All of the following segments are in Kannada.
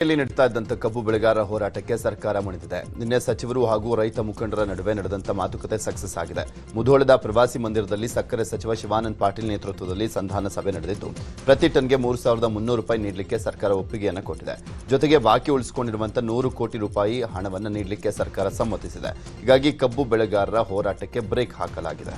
ಇಲ್ಲಿ ನಡೀತಾ ಇದ್ದಂತ ಕಬ್ಬು ಬೆಳೆಗಾರರ ಹೋರಾಟಕ್ಕೆ ಸರ್ಕಾರ ಮುಣಿದಿದೆ. ನಿನ್ನೆ ಸಚಿವರು ಹಾಗೂ ರೈತ ಮುಖಂಡರ ನಡುವೆ ನಡೆದಂತ ಮಾತುಕತೆ ಸಕ್ಸಸ್ ಆಗಿದೆ. ಮುಧೋಳದ ಪ್ರವಾಸಿ ಮಂದಿರದಲ್ಲಿ ಸಕ್ಕರೆ ಸಚಿವ ಶಿವಾನಂದ ಪಾಟೀಲ್ ನೇತೃತ್ವದಲ್ಲಿ ಸಂಧಾನ ಸಭೆ ನಡೆದಿದ್ದು, ಪ್ರತಿ ಟನ್ಗೆ 3,300 ರೂಪಾಯಿ ನೀಡಲಿಕ್ಕೆ ಸರ್ಕಾರ ಒಪ್ಪಿಗೆಯನ್ನು ಕೊಟ್ಟಿದೆ. ಜೊತೆಗೆ ಬಾಕಿ ಉಳಿಸಿಕೊಂಡಿರುವಂತಹ 100 ಕೋಟಿ ರೂಪಾಯಿ ಹಣವನ್ನು ನೀಡಲಿಕ್ಕೆ ಸರ್ಕಾರ ಸಮ್ಮತಿಸಿದೆ. ಹೀಗಾಗಿ ಕಬ್ಬು ಬೆಳೆಗಾರರ ಹೋರಾಟಕ್ಕೆ ಬ್ರೇಕ್ ಹಾಕಲಾಗಿದೆ.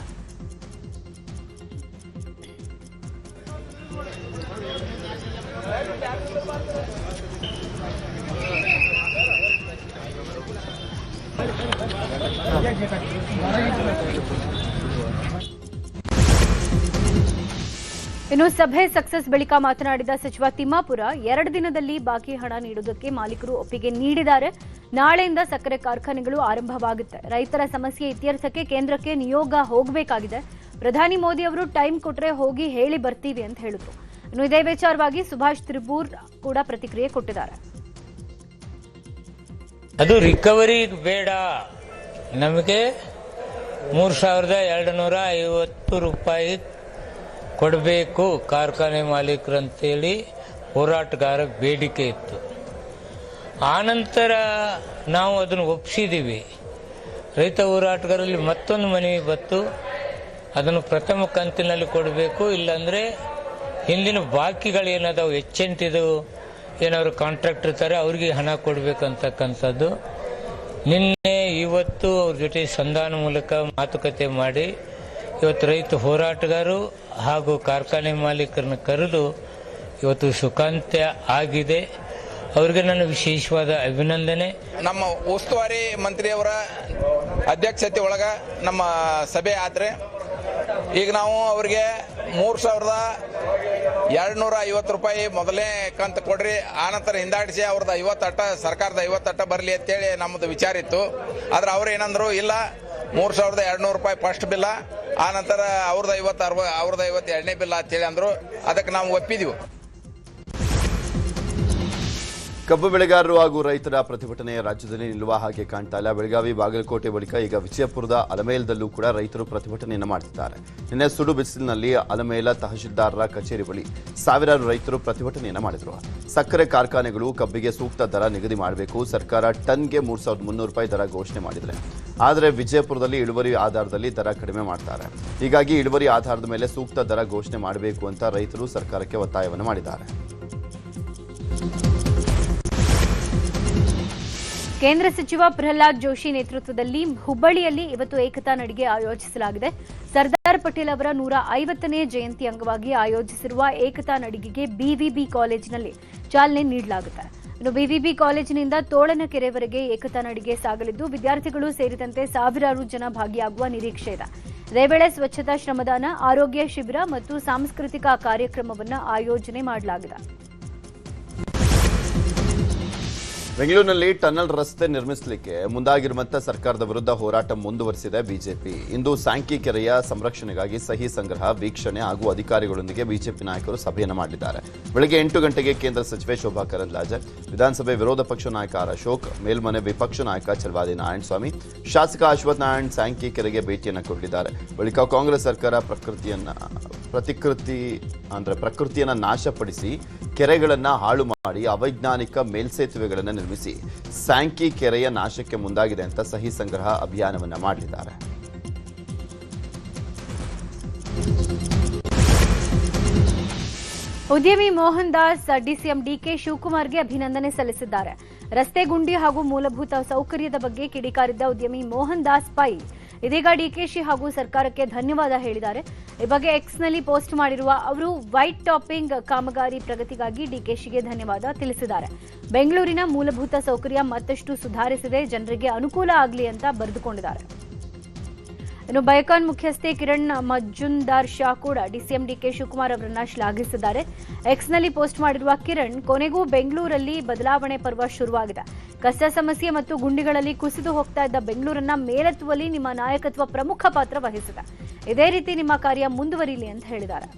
ಇನ್ನು ಸಭೆ ಸಕ್ಸಸ್ ಬಳಿಕ ಮಾತನಾಡಿದ ಸಚಿವ ತಿಮ್ಮಾಪುರ, 2 ದಿನದಲ್ಲಿ ಬಾಕಿ ಹಣ ನೀಡುವುದಕ್ಕೆ ಮಾಲೀಕರು ಒಪ್ಪಿಗೆ ನೀಡಿದ್ದಾರೆ. ನಾಳೆಯಿಂದ ಸಕ್ಕರೆ ಕಾರ್ಖಾನೆಗಳು ಆರಂಭವಾಗುತ್ತೆ. ರೈತರ ಸಮಸ್ಯೆ ಇತ್ಯರ್ಥಕ್ಕೆ ಕೇಂದ್ರಕ್ಕೆ ನಿಯೋಗ ಹೋಗಬೇಕಾಗಿದೆ. ಪ್ರಧಾನಿ ಮೋದಿ ಅವರು ಟೈಮ್ ಕೊಟ್ಟರೆ ಹೋಗಿ ಹೇಳಿ ಬರ್ತೀವಿ ಅಂತ ಹೇಳಿದ್ರು. ಇನ್ನು ಇದೇ ವಿಚಾರವಾಗಿ ಸುಭಾಷ್ ತ್ರಿಪೂರ್ ಕೂಡ ಪ್ರತಿಕ್ರಿಯೆ ಕೊಟ್ಟಿದ್ದಾರೆ. ಅದು ರಿಕವರಿ ಬೇಡ, ನಮಗೆ 3,250 ರೂಪಾಯಿ ಕೊಡಬೇಕು ಕಾರ್ಖಾನೆ ಮಾಲೀಕರಂತೇಳಿ ಹೋರಾಟಗಾರ ಬೇಡಿಕೆ ಇತ್ತು. ಆನಂತರ ನಾವು ಅದನ್ನು ಒಪ್ಪಿಸಿದ್ದೀವಿ. ರೈತ ಹೋರಾಟಗಾರರಲ್ಲಿ ಮತ್ತೊಂದು ಮನವಿ ಬತ್ತು, ಅದನ್ನು ಪ್ರಥಮ ಕಂತಿನಲ್ಲಿ ಕೊಡಬೇಕು, ಇಲ್ಲಾಂದರೆ ಹಿಂದಿನ ಬಾಕಿಗಳೇನದಾವು ಹೆಚ್ಚೆಂಟಿದು ಏನಾದ್ರು ಕಾಂಟ್ರಾಕ್ಟ್ ಇರ್ತಾರೆ ಅವ್ರಿಗೆ ಹಣ ಕೊಡಬೇಕಂತಕ್ಕಂಥದ್ದು. ನಿನ್ನೆ ಇವತ್ತು ಅವ್ರ ಜೊತೆ ಸಂಧಾನ ಮೂಲಕ ಮಾತುಕತೆ ಮಾಡಿ ಇವತ್ತು ರೈತ ಹೋರಾಟಗಾರರು ಹಾಗೂ ಕಾರ್ಖಾನೆ ಮಾಲೀಕರನ್ನು ಕರೆದು ಇವತ್ತು ಸುಖಾಂತ್ಯ ಆಗಿದೆ. ಅವರಿಗೆ ನನ್ನ ವಿಶೇಷವಾದ ಅಭಿನಂದನೆ. ನಮ್ಮ ಉಸ್ತುವಾರಿ ಮಂತ್ರಿಯವರ ಅಧ್ಯಕ್ಷತೆ ಒಳಗ ನಮ್ಮ ಸಭೆ ಆದ್ರೆ ಈಗ ನಾವು ಅವರಿಗೆ 3,250 ರೂಪಾಯಿ ಮೊದಲೇ ಕಂತು ಕೊಡ್ರಿ, ಆನಂತರ ಹಿಂದಾಡಿಸಿ ಅವ್ರದ್ದು 50 ಅಟ್ಟ ಸರ್ಕಾರದ 50 ಅಟ್ಟ ಬರಲಿ ಅಂತೇಳಿ ನಮ್ಮದು ವಿಚಾರ ಇತ್ತು. ಆದ್ರೆ ಅವ್ರು ಏನಂದ್ರು, ಇಲ್ಲ 3,200 ರೂಪಾಯಿ ಫಸ್ಟ್ ಬಿಲ್ಲ, ಆನಂತರ ಅವ್ರದ್ದು 50 ಎರಡನೇ ಬಿಲ್ಲ ಅಂತೇಳಿ ಅಂದ್ರು. ಅದಕ್ಕೆ ನಾವು ಒಪ್ಪಿದೀವಿ. ಕಬ್ಬು ಬೆಳೆಗಾರರು ಹಾಗೂ ರೈತರ ಪ್ರತಿಭಟನೆ ರಾಜ್ಯದಲ್ಲಿ ನಿಲ್ಲುವ ಹಾಗೆ ಕಾಣ್ತಾ ಇಲ್ಲ. ಬೆಳಗಾವಿ, ಬಾಗಲಕೋಟೆ ಬಳಿಕ ಈಗ ವಿಜಯಪುರದ ಅಲಮೇಲದಲ್ಲೂ ಕೂಡ ರೈತರು ಪ್ರತಿಭಟನೆಯನ್ನು ಮಾಡುತ್ತಿದ್ದಾರೆ. ನಿನ್ನೆ ಸುಡು ಬಿಸಿಲಿನಲ್ಲಿ ಅಲಮೇಲ ತಹಶೀಲ್ದಾರರ ಕಚೇರಿ ಬಳಿ ಸಾವಿರಾರು ರೈತರು ಪ್ರತಿಭಟನೆಯನ್ನು ಮಾಡಿದರು. ಸಕ್ಕರೆ ಕಾರ್ಖಾನೆಗಳು ಕಬ್ಬಿಗೆ ಸೂಕ್ತ ದರ ನಿಗದಿ ಮಾಡಬೇಕು, ಸರ್ಕಾರ ಟನ್ಗೆ 3,300 ರೂಪಾಯಿ ದರ ಘೋಷಣೆ ಮಾಡಿದರೆ, ಆದರೆ ವಿಜಯಪುರದಲ್ಲಿ ಇಳುವರಿ ಆಧಾರದಲ್ಲಿ ದರ ಕಡಿಮೆ ಮಾಡ್ತಾರೆ. ಹೀಗಾಗಿ ಇಳುವರಿ ಆಧಾರದ ಮೇಲೆ ಸೂಕ್ತ ದರ ಘೋಷಣೆ ಮಾಡಬೇಕು ಅಂತ ರೈತರು ಸರ್ಕಾರಕ್ಕೆ ಒತ್ತಾಯವನ್ನು ಮಾಡಿದ್ದಾರೆ. ಕೇಂದ್ರ ಸಚಿವ ಪ್ರಹ್ಲಾದ್ ಜೋಶಿ ನೇತೃತ್ವದಲ್ಲಿ ಹುಬ್ಬಳ್ಳಿಯಲ್ಲಿ ಇವತ್ತು ಏಕತಾ ನಡಿಗೆ ಆಯೋಜಿಸಲಾಗಿದೆ. ಸರ್ದಾರ್ ಪಟೇಲ್ ಅವರ 150ನೇ ಜಯಂತಿ ಅಂಗವಾಗಿ ಆಯೋಜಿಸಿರುವ ಏಕತಾ ನಡಿಗೆಗೆ ಬಿವಿಬಿ ಕಾಲೇಜಿನಲ್ಲಿ ಚಾಲನೆ ನೀಡಲಾಗುತ್ತೆ. ಇನ್ನು ಬಿವಿಬಿ ಕಾಲೇಜಿನಿಂದ ತೋಳನಕೆರೆವರೆಗೆ ಏಕತಾ ನಡಿಗೆ ಸಾಗಲಿದ್ದು, ವಿದ್ಯಾರ್ಥಿಗಳು ಸೇರಿದಂತೆ ಸಾವಿರಾರು ಜನ ಭಾಗಿಯಾಗುವ ನಿರೀಕ್ಷೆ ಇದೆ. ಇದೇ ವೇಳೆ ಸ್ವಚ್ಛತಾ ಶ್ರಮದಾನ, ಆರೋಗ್ಯ ಶಿಬಿರ ಮತ್ತು ಸಾಂಸ್ಕೃತಿಕ ಕಾರ್ಯಕ್ರಮವನ್ನು ಆಯೋಜನೆ ಮಾಡಲಾಗಿದೆ. ಬೆಂಗಳೂರಿನಲ್ಲಿ ಟನಲ್ ರಸ್ತೆ ನಿರ್ಮಿಸಲಿಕ್ಕೆ ಮುಂದಾಗಿರುವಂತಹ ಸರ್ಕಾರದ ವಿರುದ್ಧ ಹೋರಾಟ ಮುಂದುವರೆಸಿದೆ ಬಿಜೆಪಿ. ಇಂದು ಸ್ಯಾಂಕಿ ಕೆರೆಯ ಸಂರಕ್ಷಣೆಗಾಗಿ ಸಹಿ ಸಂಗ್ರಹ, ವೀಕ್ಷಣೆ ಹಾಗೂ ಅಧಿಕಾರಿಗಳೊಂದಿಗೆ ಬಿಜೆಪಿ ನಾಯಕರು ಸಭೆಯನ್ನು ಮಾಡಲಿದ್ದಾರೆ. ಬೆಳಗ್ಗೆ 8 ಗಂಟೆಗೆ ಕೇಂದ್ರ ಸಚಿವೆ ಶೋಭಾ ಕರಂದ್ಲಾಜೆ, ವಿಧಾನಸಭೆ ವಿರೋಧ ಪಕ್ಷ ನಾಯಕ ಆರ್ ಅಶೋಕ್, ಮೇಲ್ಮನೆ ವಿಪಕ್ಷ ನಾಯಕ ಚಲವಾದಿ ನಾರಾಯಣಸ್ವಾಮಿ, ಶಾಸಕ ಅಶ್ವಥ್ ನಾರಾಯಣ್ ಸ್ಯಾಂಕಿ ಕೆರೆಗೆ ಭೇಟಿಯನ್ನು ಕೊಡಲಿದ್ದಾರೆ. ಬಳಿಕ ಕಾಂಗ್ರೆಸ್ ಸರ್ಕಾರ ಪ್ರಕೃತಿಯನ್ನು ನಾಶಪಡಿಸಿ ಕೆರೆಗಳನ್ನು ಹಾಳು ಮಾಡಿ ಅವೈಜ್ಞಾನಿಕ ಮೇಲ್ಸೇತುವೆಗಳನ್ನು ನಿರ್ಮಿಸಿ ಸ್ಯಾಂಕಿ ಕೆರೆಯ ನಾಶಕ್ಕೆ ಮುಂದಾಗಿದೆ ಅಂತ ಸಹಿ ಸಂಗ್ರಹ ಅಭಿಯಾನವನ್ನು ಮಾಡಲಿದ್ದಾರೆ. ಉದ್ಯಮಿ ಮೋಹನ್ ದಾಸ್ ಡಿಸಿಎಂ ಡಿಕೆ ಶಿವಕುಮಾರ್ಗೆ ಅಭಿನಂದನೆ ಸಲ್ಲಿಸಿದ್ದಾರೆ. ರಸ್ತೆ ಗುಂಡಿ ಹಾಗೂ ಮೂಲಭೂತ ಸೌಕರ್ಯದ ಬಗ್ಗೆ ಕಿಡಿಕಾರಿದ್ದ ಉದ್ಯಮಿ ಮೋಹನ್ ದಾಸ್ ಪೈ ಇದೀಗ ಡಿಕೆಶಿ ಹಾಗೂ ಸರ್ಕಾರಕ್ಕೆ ಧನ್ಯವಾದ ಹೇಳಿದ್ದಾರೆ. ಈ ಬಗ್ಗೆ ಎಕ್ಸ್ನಲ್ಲಿ ಪೋಸ್ಟ್ ಮಾಡಿರುವ ಅವರು ವೈಟ್ ಟಾಪಿಂಗ್ ಕಾಮಗಾರಿ ಪ್ರಗತಿಗಾಗಿ ಡಿಕೆಶಿಗೆ ಧನ್ಯವಾದ ತಿಳಿಸಿದ್ದಾರೆ. ಬೆಂಗಳೂರಿನ ಮೂಲಭೂತ ಸೌಕರ್ಯ ಮತ್ತಷ್ಟು ಸುಧಾರಿಸಿದೆ, ಜನರಿಗೆ ಅನುಕೂಲ ಆಗಲಿ ಅಂತ ಬರೆದುಕೊಂಡಿದ್ದಾರೆ. ಇನ್ನು ಬಯೋಕಾನ್ ಮುಖ್ಯಸ್ಥೆ ಕಿರಣ್ ಮಜುಂದಾರ್ ಶಾ ಕೂಡ ಡಿಸಿಎಂ ಡಿಕೆ ಶಿವಕುಮಾರ್ ಅವರನ್ನ ಶ್ಲಾಘಿಸಿದ್ದಾರೆ. ಎಕ್ಸ್ನಲ್ಲಿ ಪೋಸ್ಟ್ ಮಾಡಿರುವ ಕಿರಣ್, ಕೊನೆಗೂ ಬೆಂಗಳೂರಲ್ಲಿ ಬದಲಾವಣೆ ಪರ್ವ ಶುರುವಾಗಿದೆ. ಕಸ ಸಮಸ್ಯೆ ಮತ್ತು ಗುಂಡಿಗಳಲ್ಲಿ ಕುಸಿದು ಹೋಗ್ತಾ ಇದ್ದ ಬೆಂಗಳೂರನ್ನ ಮೇಲೆತ್ತುವಲ್ಲಿ ನಿಮ್ಮ ನಾಯಕತ್ವ ಪ್ರಮುಖ ಪಾತ್ರ ವಹಿಸಿದೆ. ಇದೇ ರೀತಿ ನಿಮ್ಮ ಕಾರ್ಯ ಮುಂದುವರಿಯಲಿ ಅಂತ ಹೇಳಿದ್ದಾರೆ.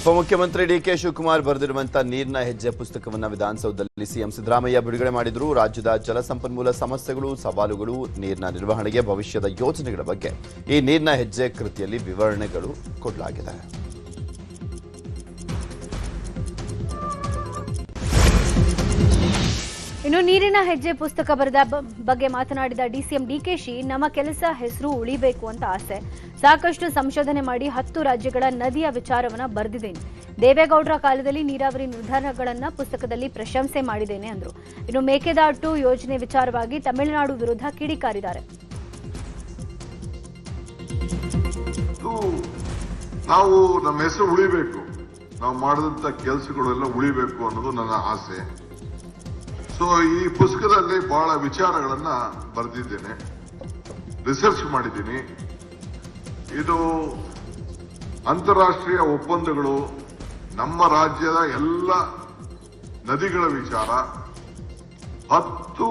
ಉಪಮುಖ್ಯಮಂತ್ರಿ ಡಿಕೆ ಶಿವಕುಮಾರ್ ಬರೆದಿರುವಂತಹ ನೀರಿನ ಹೆಜ್ಜೆ ಪುಸ್ತಕವನ್ನು ವಿಧಾನಸೌಧದಲ್ಲಿ ಸಿಎಂ ಸಿದ್ದರಾಮಯ್ಯ ಬಿಡುಗಡೆ ಮಾಡಿದರು. ರಾಜ್ಯದ ಜಲಸಂಪನ್ಮೂಲ ಸಮಸ್ಯೆಗಳು, ಸವಾಲುಗಳು, ನೀರಿನ ನಿರ್ವಹಣೆಗೆ ಭವಿಷ್ಯದ ಯೋಜನೆಗಳ ಬಗ್ಗೆ ಈ ನೀರಿನ ಹೆಜ್ಜೆ ಕೃತಿಯಲ್ಲಿ ವಿವರಣೆಗಳು ಕೊಡಲಾಗಿದೆ. ಇನ್ನು ನೀರಿನ ಹೆಜ್ಜೆ ಪುಸ್ತಕ ಬರೆದ ಬಗ್ಗೆ ಮಾತನಾಡಿದ ಡಿಸಿಎಂ ಡಿಕೆಶಿ, ನಮ್ಮ ಕೆಲಸ ಹೆಸರು ಉಳಿಬೇಕು ಅಂತ ಆಸೆ. ಸಾಕಷ್ಟು ಸಂಶೋಧನೆ ಮಾಡಿ 10 ರಾಜ್ಯಗಳ ನದಿಯ ವಿಚಾರವನ್ನ ಬರೆದಿದ್ದೇನೆ. ದೇವೇಗೌಡರ ಕಾಲದಲ್ಲಿ ನೀರಾವರಿ ನಿರ್ಧಾರಗಳನ್ನ ಪುಸ್ತಕದಲ್ಲಿ ಪ್ರಶಂಸೆ ಮಾಡಿದ್ದೇನೆ ಅಂದ್ರು. ಇನ್ನು ಮೇಕೆದಾಟು ಯೋಜನೆ ವಿಚಾರವಾಗಿ ತಮಿಳುನಾಡು ವಿರುದ್ಧ ಕಿಡಿಕಾರಿದ್ದಾರೆ. ನಾವು ನಮ್ಮ ಹೆಸರು ಉಳಿಬೇಕು, ನಾವು ಮಾಡಿದಂತ ಕೆಲಸಗಳೆಲ್ಲ ಉಳಿಬೇಕು ಅನ್ನೋದು ನನ್ನ ಆಸೆ. ಸೊ ಈ ಪುಸ್ತಕದಲ್ಲಿ ಬಹಳ ವಿಚಾರಗಳನ್ನ ಬರೆದಿದ್ದೇನೆ, ರಿಸರ್ಚ್ ಮಾಡಿದ್ದೀನಿ. ಇದು ಅಂತಾರಾಷ್ಟ್ರೀಯ ಒಪ್ಪಂದಗಳು, ನಮ್ಮ ರಾಜ್ಯದ ಎಲ್ಲ ನದಿಗಳ ವಿಚಾರ, 10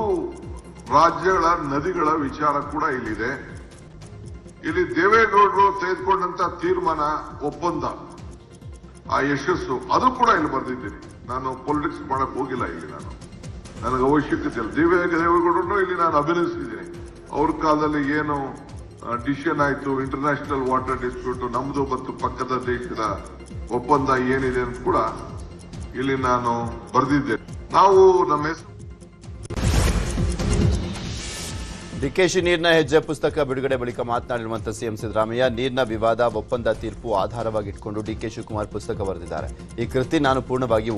ರಾಜ್ಯಗಳ ನದಿಗಳ ವಿಚಾರ ಕೂಡ ಇಲ್ಲಿದೆ. ಇಲ್ಲಿ ದೇವೇಗೌಡರು ತೆಗೆದುಕೊಂಡಂತ ತೀರ್ಮಾನ, ಒಪ್ಪಂದ, ಆ ಯಶಸ್ಸು, ಅದು ಕೂಡ ಇಲ್ಲಿ ಬರೆದಿದ್ದೀನಿ. ನಾನು ಪೊಲಿಟಿಕ್ಸ್ ಮಾಡಕ್ ಹೋಗಿಲ್ಲ ಇಲ್ಲಿ, ನನಗೆ ಅವಶ್ಯಕತೆ ಇಲ್ಲ. ದೇವೇಗೌಡರನ್ನು ಇಲ್ಲಿ ನಾನು ಅಭಿನಂದಿಸಿದ್ದೀನಿ. ಅವ್ರ ಕಾಲದಲ್ಲಿ ಏನು ಡಿಸಿಷನ್ ಆಯ್ತು, ಇಂಟರ್ನ್ಯಾಷನಲ್ ವಾಟರ್ ಡಿಸ್ಪ್ಯೂಟ್, ನಮ್ದು ಮತ್ತು ಪಕ್ಕದ ದೇಶದ ಒಪ್ಪಂದ ಏನಿದೆ ಅಂತ ಕೂಡ ಇಲ್ಲಿ ನಾನು ಬರೆದಿದ್ದೇನೆ. ನಾವು ನಮ್ಮ ಹೆಸರು ಡಿಕೆಶಿ ನೀರಿನ ಹೆಜ್ಜೆ ಪುಸ್ತಕ ಬಿಡುಗಡೆ ಬಳಿಕ ಮಾತನಾಡಿರುವಂತಹ ಸಿಎಂ ಸಿದ್ದರಾಮಯ್ಯ, ನೀರಿನ ವಿವಾದ ಒಪ್ಪಂದ ತೀರ್ಪು ಆಧಾರವಾಗಿಟ್ಟುಕೊಂಡು ಡಿಕೆ ಶಿವಕುಮಾರ್ ಪುಸ್ತಕ ಬರೆದಿದ್ದಾರೆ. ಈ ಕೃತಿ ನಾನು ಪೂರ್ಣವಾಗಿ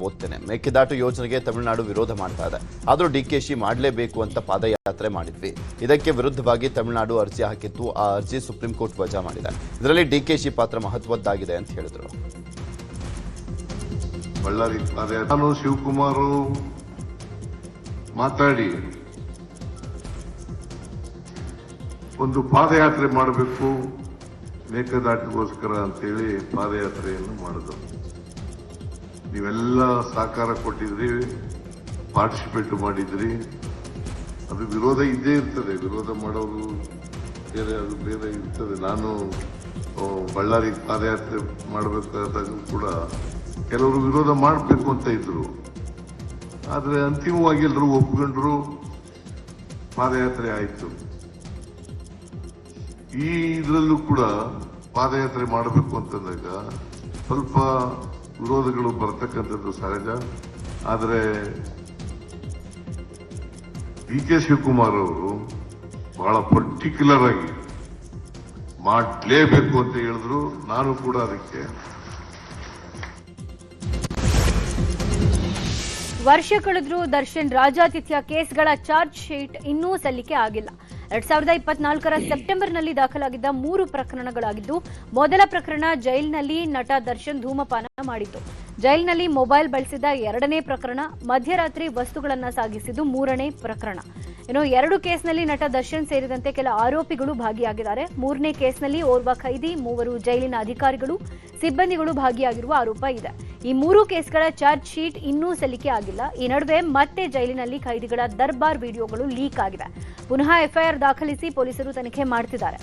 ಓದ್ತೇನೆ. ಮೇಕೆದಾಟು ಯೋಜನೆಗೆ ತಮಿಳುನಾಡು ವಿರೋಧ ಮಾಡ್ತಾ ಇದೆ, ಆದರೂ ಡಿಕೆಶಿ ಮಾಡಲೇಬೇಕು ಅಂತ ಪಾದಯಾತ್ರೆ ಮಾಡಿದ್ವಿ. ಇದಕ್ಕೆ ವಿರುದ್ಧವಾಗಿ ತಮಿಳುನಾಡು ಅರ್ಜಿ ಹಾಕಿತ್ತು. ಆ ಅರ್ಜಿ ಸುಪ್ರೀಂ ಕೋರ್ಟ್ ವಜಾ ಮಾಡಿದೆ. ಇದರಲ್ಲಿ ಡಿಕೆಶಿ ಪಾತ್ರ ಮಹತ್ವದ್ದಾಗಿದೆ ಅಂತ ಹೇಳಿದರು. ಬಳ್ಳಾರಿ ನಾನು ಶಿವಕುಮಾರ್ ಮಾತಾಡಿ ಒಂದು ಪಾದಯಾತ್ರೆ ಮಾಡಬೇಕು ಮೇಕೆದಾಟಿಗೋಸ್ಕರ ಅಂತೇಳಿ ಪಾದಯಾತ್ರೆಯನ್ನು ಮಾಡಿದ್ರು. ನೀವೆಲ್ಲ ಸಹಕಾರ ಕೊಟ್ಟಿದ್ರಿ, ಪಾರ್ಟಿಸಿಪೇಟ್ ಮಾಡಿದ್ರಿ. ಅದು ವಿರೋಧ ಇದ್ದೇ ಇರ್ತದೆ, ವಿರೋಧ ಮಾಡೋರು ಬೇರೆ, ಅದು ಬೇರೆ ಇರ್ತದೆ. ನಾನು ಬಳ್ಳಾರಿ ಪಾದಯಾತ್ರೆ ಮಾಡಬೇಕಾದಾಗ ಕೂಡ ಕೆಲವರು ವಿರೋಧ ಮಾಡಬೇಕು ಅಂತ ಇದ್ರು, ಆದ್ರೆ ಅಂತಿಮವಾಗಿ ಎಲ್ಲರೂ ಒಪ್ಕೊಂಡ್ರು, ಪಾದಯಾತ್ರೆ ಆಯಿತು. ಈ ಇದರಲ್ಲೂ ಕೂಡ ಪಾದಯಾತ್ರೆ ಮಾಡಬೇಕು ಅಂತಂದಾಗ ಸ್ವಲ್ಪ ವಿರೋಧಗಳು ಬರ್ತಕ್ಕಂಥದ್ದು ಸಹಜ. ಆದರೆ ಡಿ.ಕೆ. ಶಿವಕುಮಾರ್ ಅವರು ಬಹಳ ಪರ್ಟಿಕ್ಯುಲರ್ ಆಗಿ ಮಾಡಲೇಬೇಕು ಅಂತ ಹೇಳಿದ್ರು. ನಾನು ಕೂಡ ಅದಕ್ಕೆ ವರ್ಷ ಕಳೆದ್ರೂ ದರ್ಶನ್ ರಾಜಾತಿಥ್ಯ ಕೇಸ್ಗಳ ಚಾರ್ಜ್ ಶೀಟ್ ಇನ್ನೂ ಸಲ್ಲಿಕೆ ಆಗಿಲ್ಲ. 2024ರ ಸೆಪ್ಟೆಂಬರ್ನಲ್ಲಿ ದಾಖಲಾಗಿದ್ದ 3 ಪ್ರಕರಣಗಳಾಗಿದ್ದು, ಮೊದಲ ಪ್ರಕರಣ ಜೈಲಿನಲ್ಲಿ ನಟ ದರ್ಶನ್ ಧೂಮಪಾನ ಮಾಡಿದ್ದು, ಜೈಲಿನಲ್ಲಿ ಮೊಬೈಲ್ ಬಳಸಿದ 2ನೇ ಪ್ರಕರಣ, ಮಧ್ಯರಾತ್ರಿ ವಸ್ತುಗಳನ್ನು ಸಾಗಿಸಿದ್ದು 3ನೇ ಪ್ರಕರಣ. ಇನ್ನು 2 ಕೇಸ್ನಲ್ಲಿ ನಟ ದರ್ಶನ್ ಸೇರಿದಂತೆ ಕೆಲ ಆರೋಪಿಗಳು ಭಾಗಿಯಾಗಿದ್ದಾರೆ. 3ನೇ ಕೇಸ್ನಲ್ಲಿ ಓರ್ವ ಖೈದಿ, 3 ಜೈಲಿನ ಅಧಿಕಾರಿಗಳು, ಸಿಬ್ಬಂದಿಗಳು ಭಾಗಿಯಾಗಿರುವ ಆರೋಪ ಇದೆ. ಈ 3 ಕೇಸ್ಗಳ ಚಾರ್ಜ್ ಶೀಟ್ ಇನ್ನೂ ಸಲ್ಲಿಕೆ ಆಗಿಲ್ಲ. ಈ ನಡುವೆ ಮತ್ತೆ ಜೈಲಿನಲ್ಲಿ ಖೈದಿಗಳ ದರ್ಬಾರ್ ವಿಡಿಯೋಗಳು ಲೀಕ್ ಆಗಿದೆ. ಪುನಃ ಎಫ್ಐಆರ್ ದಾಖಲಿಸಿ ಪೊಲೀಸರು ತನಿಖೆ ಮಾಡುತ್ತಿದ್ದಾರೆ.